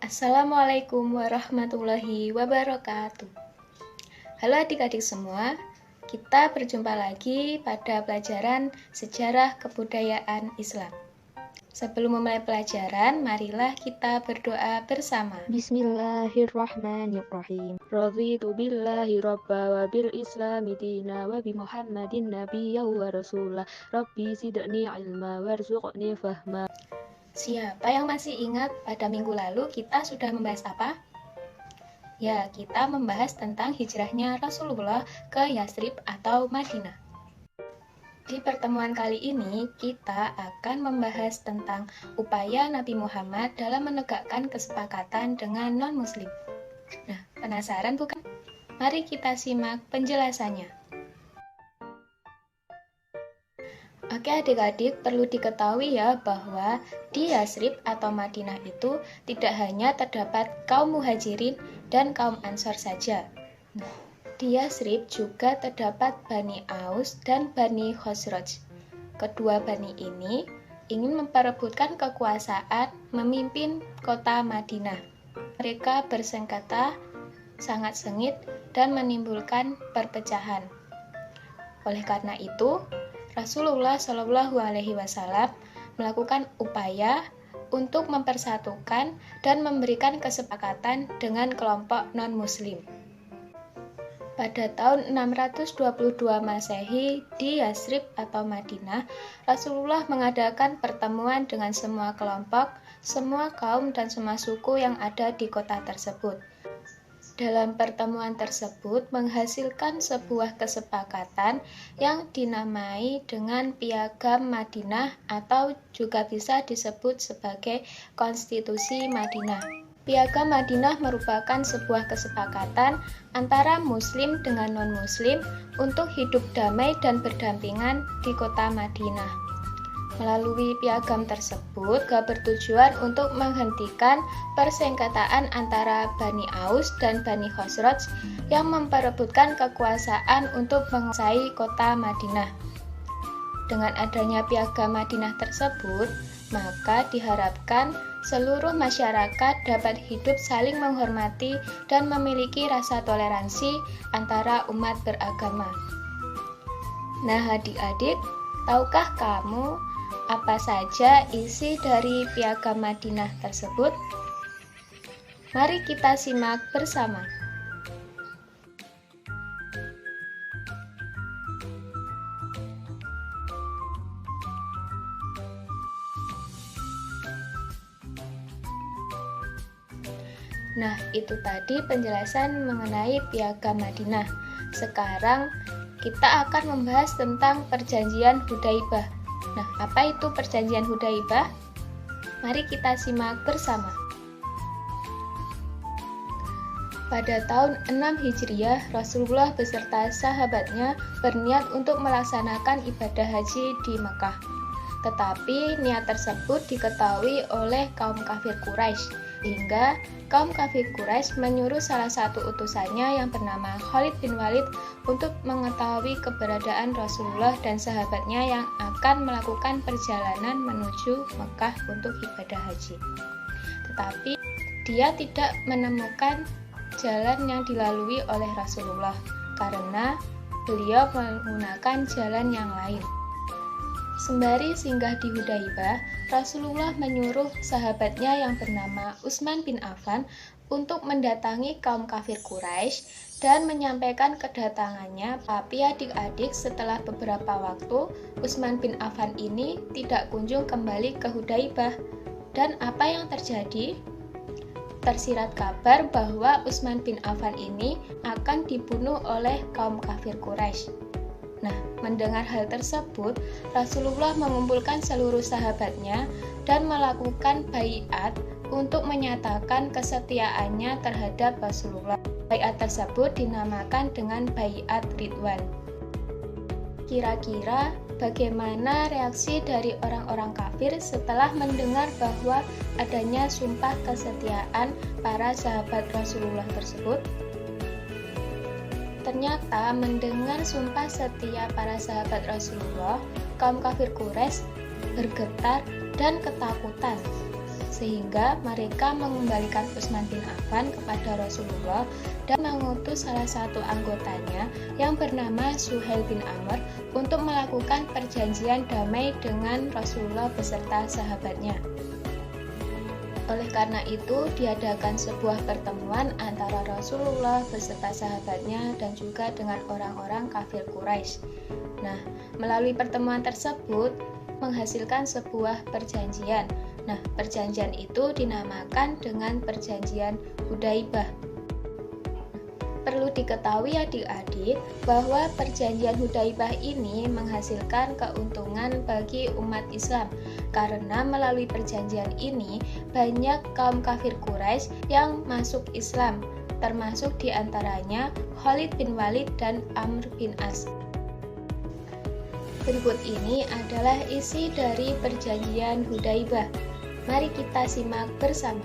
Assalamualaikum warahmatullahi wabarakatuh. Halo adik-adik semua, kita berjumpa lagi pada pelajaran Sejarah Kebudayaan Islam. Sebelum memulai pelajaran, marilah kita berdoa bersama. Bismillahirrahmanirrahim. Raditu billahi rabba wa bil islami dina wa bi Muhammadin nabiyya wa rasulah. Rabbi zidni ilma warzuqni fahma. Siapa yang masih ingat pada minggu lalu kita sudah membahas apa? Ya, kita membahas tentang hijrahnya Rasulullah ke Yasrib atau Madinah. Di pertemuan kali ini, kita akan membahas tentang upaya Nabi Muhammad dalam menegakkan kesepakatan dengan non-muslim. Nah, penasaran bukan? Mari kita simak penjelasannya. Oke adik-adik, perlu diketahui ya bahwa di Yasrib atau Madinah itu tidak hanya terdapat kaum muhajirin dan kaum ansor saja. Di Yasrib juga terdapat Bani Aus dan Bani Khosraj. Kedua Bani ini ingin memperebutkan kekuasaan memimpin kota Madinah. Mereka bersengketa sangat sengit dan menimbulkan perpecahan. Oleh karena itu, Rasulullah Shallallahu Alaihi Wasallam melakukan upaya untuk mempersatukan dan memberikan kesepakatan dengan kelompok non-muslim. Pada tahun 622 Masehi di Yasrib atau Madinah, Rasulullah mengadakan pertemuan dengan semua kelompok, semua kaum dan semua suku yang ada di kota tersebut. Dalam pertemuan tersebut menghasilkan sebuah kesepakatan yang dinamai dengan Piagam Madinah atau juga bisa disebut sebagai Konstitusi Madinah. Piagam Madinah merupakan sebuah kesepakatan antara muslim dengan non-muslim untuk hidup damai dan berdampingan di kota Madinah. Melalui piagam tersebut, bertujuan untuk menghentikan persengketaan antara Bani Aus dan Bani Khosraj yang memperebutkan kekuasaan untuk menguasai kota Madinah. Dengan adanya piagam Madinah tersebut, maka diharapkan seluruh masyarakat dapat hidup saling menghormati dan memiliki rasa toleransi antara umat beragama. Nah adik-adik, tahukah kamu apa saja isi dari Piagam Madinah tersebut? Mari kita simak bersama. Nah, itu tadi penjelasan mengenai Piagam Madinah. Sekarang kita akan membahas tentang Perjanjian Hudaibah. Nah, apa itu Perjanjian Hudaibah? Mari kita simak bersama. Pada tahun 6 Hijriah, Rasulullah beserta sahabatnya berniat untuk melaksanakan ibadah haji di Mekah. Tetapi niat tersebut diketahui oleh kaum kafir Quraisy, hingga kaum kafir Quraisy menyuruh salah satu utusannya yang bernama Khalid bin Walid untuk mengetahui keberadaan Rasulullah dan sahabatnya yang akan melakukan perjalanan menuju Mekah untuk ibadah haji. Tetapi dia tidak menemukan jalan yang dilalui oleh Rasulullah karena beliau menggunakan jalan yang lain. Sembari singgah di Hudaibah, Rasulullah menyuruh sahabatnya yang bernama Utsman bin Affan untuk mendatangi kaum kafir Quraisy dan menyampaikan kedatangannya. Tapi adik-adik, setelah beberapa waktu, Utsman bin Affan ini tidak kunjung kembali ke Hudaibah. Dan apa yang terjadi? Tersirat kabar bahwa Utsman bin Affan ini akan dibunuh oleh kaum kafir Quraisy. Nah, mendengar hal tersebut, Rasulullah mengumpulkan seluruh sahabatnya dan melakukan baiat untuk menyatakan kesetiaannya terhadap Rasulullah. Baiat tersebut dinamakan dengan Baiat Ridwan. Kira-kira bagaimana reaksi dari orang-orang kafir setelah mendengar bahwa adanya sumpah kesetiaan para sahabat Rasulullah tersebut? Ternyata mendengar sumpah setia para sahabat Rasulullah, kaum kafir Quraisy bergetar dan ketakutan. sehingga mereka mengembalikan Utsman bin Affan kepada Rasulullah dan mengutus salah satu anggotanya yang bernama Suhail bin Amr untuk melakukan perjanjian damai dengan Rasulullah beserta sahabatnya. Oleh karena itu, diadakan sebuah pertemuan antara Rasulullah beserta sahabatnya dan juga dengan orang-orang kafir Quraisy. Nah, melalui pertemuan tersebut menghasilkan sebuah perjanjian. Nah, perjanjian itu dinamakan dengan Perjanjian Hudzaibah. Perlu diketahui adik-adik bahwa Perjanjian Hudzaibah ini menghasilkan keuntungan bagi umat Islam karena melalui perjanjian ini banyak kaum kafir Quraisy yang masuk Islam, termasuk diantaranya Khalid bin Walid dan Amr bin As. Berikut ini adalah isi dari Perjanjian Hudzaibah. Mari kita simak bersama.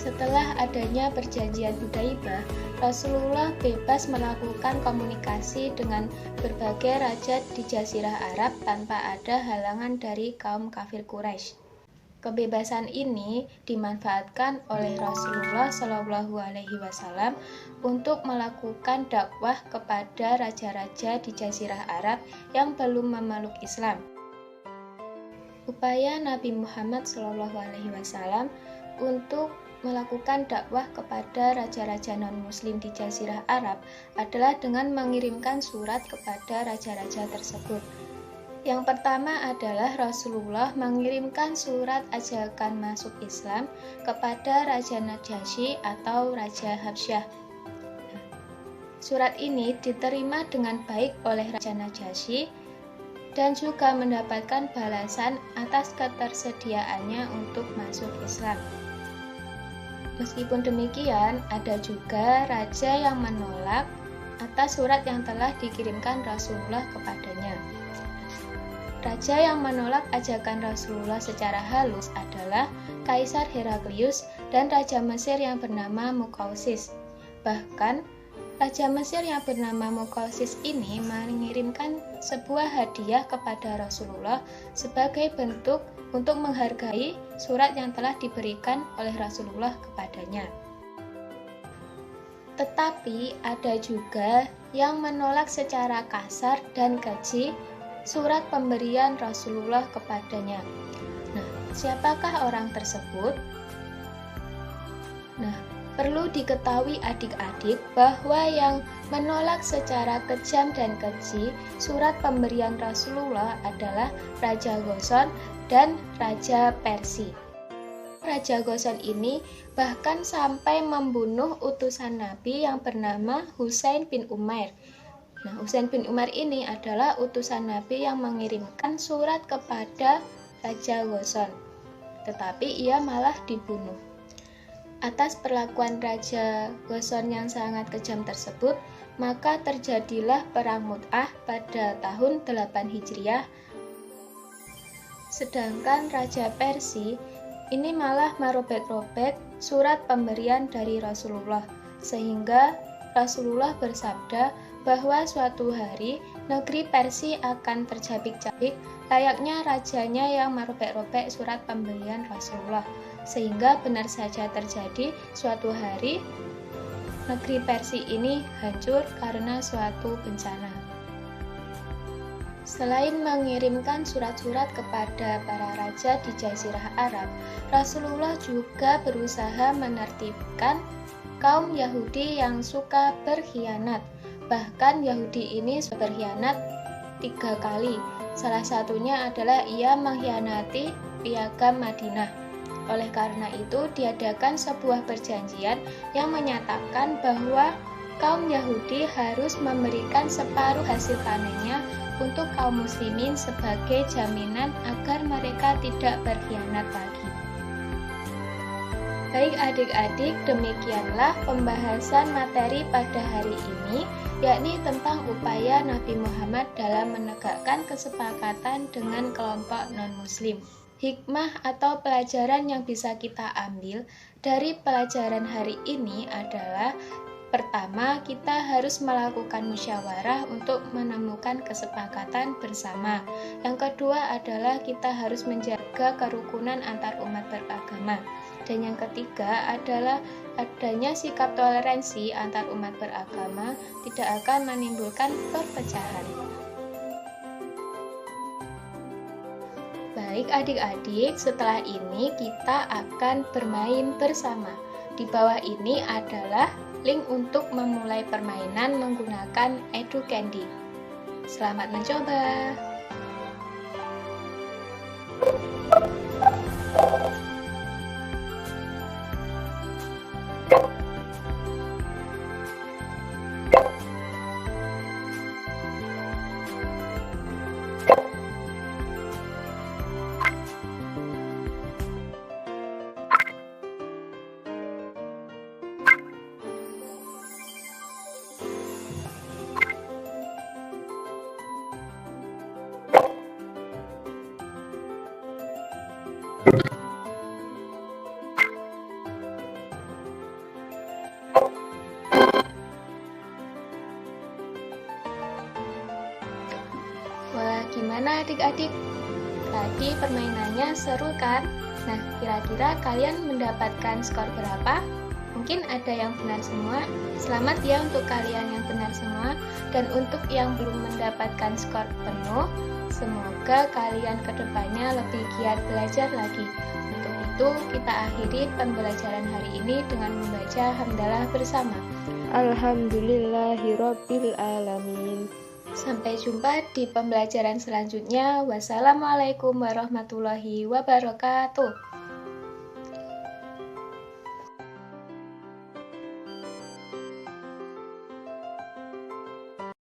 Setelah adanya Perjanjian Hudzaibah, Rasulullah bebas melakukan komunikasi dengan berbagai raja di Jazirah Arab tanpa ada halangan dari kaum kafir Quraisy. Kebebasan ini dimanfaatkan oleh Rasulullah Shallallahu Alaihi Wasallam untuk melakukan dakwah kepada raja-raja di Jazirah Arab yang belum memeluk Islam. Upaya Nabi Muhammad Shallallahu Alaihi Wasallam untuk melakukan dakwah kepada raja-raja non-muslim di Jazirah Arab adalah dengan mengirimkan surat kepada raja-raja tersebut. Yang pertama adalah Rasulullah mengirimkan surat ajakan masuk Islam kepada Raja Najasyi atau Raja Habsyah. Surat ini diterima dengan baik oleh Raja Najasyi dan juga mendapatkan balasan atas ketersediaannya untuk masuk Islam. Meskipun demikian, ada juga raja yang menolak atas surat yang telah dikirimkan Rasulullah kepadanya. Raja yang menolak ajakan Rasulullah secara halus adalah Kaisar Heraklius dan Raja Mesir yang bernama Muqawqis. Bahkan, Raja Mesir yang bernama Muqawqis ini mengirimkan sebuah hadiah kepada Rasulullah sebagai bentuk untuk menghargai surat yang telah diberikan oleh Rasulullah kepadanya. Tetapi ada juga yang menolak secara kasar dan keji surat pemberian Rasulullah kepadanya. Nah, siapakah orang tersebut? Nah, perlu diketahui adik-adik bahwa yang menolak secara kejam dan keji surat pemberian Rasulullah adalah Raja Ghassan dan Raja Persia. Raja Ghassan ini bahkan sampai membunuh utusan Nabi yang bernama Husain bin Umair. Nah, Husain bin Umair ini adalah utusan Nabi yang mengirimkan surat kepada Raja Ghassan, tetapi ia malah dibunuh. Atas perlakuan Raja Ghassan yang sangat kejam tersebut, maka terjadilah Perang Mu'tah pada tahun 8 Hijriah. Sedangkan Raja Persia ini malah merobek-robek surat pemberian dari Rasulullah, sehingga Rasulullah bersabda bahwa suatu hari negeri Persia akan tercabik-cabik layaknya rajanya yang merobek-robek surat pemberian Rasulullah, sehingga benar saja terjadi suatu hari negeri Persia ini hancur karena suatu bencana. Selain mengirimkan surat-surat kepada para raja di Jazirah Arab, Rasulullah juga berusaha menertibkan kaum Yahudi yang suka berkhianat. Bahkan Yahudi ini berkhianat 3 kali. Salah satunya adalah ia mengkhianati piagam Madinah. Oleh karena itu, diadakan sebuah perjanjian yang menyatakan bahwa kaum Yahudi harus memberikan separuh hasil panennya untuk kaum muslimin sebagai jaminan agar mereka tidak berkhianat lagi. Baik adik-adik, demikianlah pembahasan materi pada hari ini. yakni tentang upaya Nabi Muhammad dalam menegakkan kesepakatan dengan kelompok non-muslim. Hikmah atau pelajaran yang bisa kita ambil dari pelajaran hari ini adalah: pertama, kita harus melakukan musyawarah untuk menemukan kesepakatan bersama. Yang kedua adalah kita harus menjaga kerukunan antar umat beragama. Dan yang ketiga adalah adanya sikap toleransi antar umat beragama tidak akan menimbulkan perpecahan. Baik adik-adik, setelah ini kita akan bermain bersama. Di bawah ini adalah link untuk memulai permainan menggunakan EduCandy. Selamat mencoba! Wah, gimana adik-adik? Tadi permainannya seru kan? Nah, kira-kira kalian mendapatkan skor berapa? Mungkin ada yang benar semua. Selamat ya untuk kalian yang benar semua. Dan untuk yang belum mendapatkan skor penuh, semoga kalian kedepannya lebih giat belajar lagi. Untuk itu, kita akhiri pembelajaran hari ini dengan membaca hamdalah bersama. Alhamdulillahirabbil alamin. Sampai jumpa di pembelajaran selanjutnya. Wassalamualaikum warahmatullahi wabarakatuh.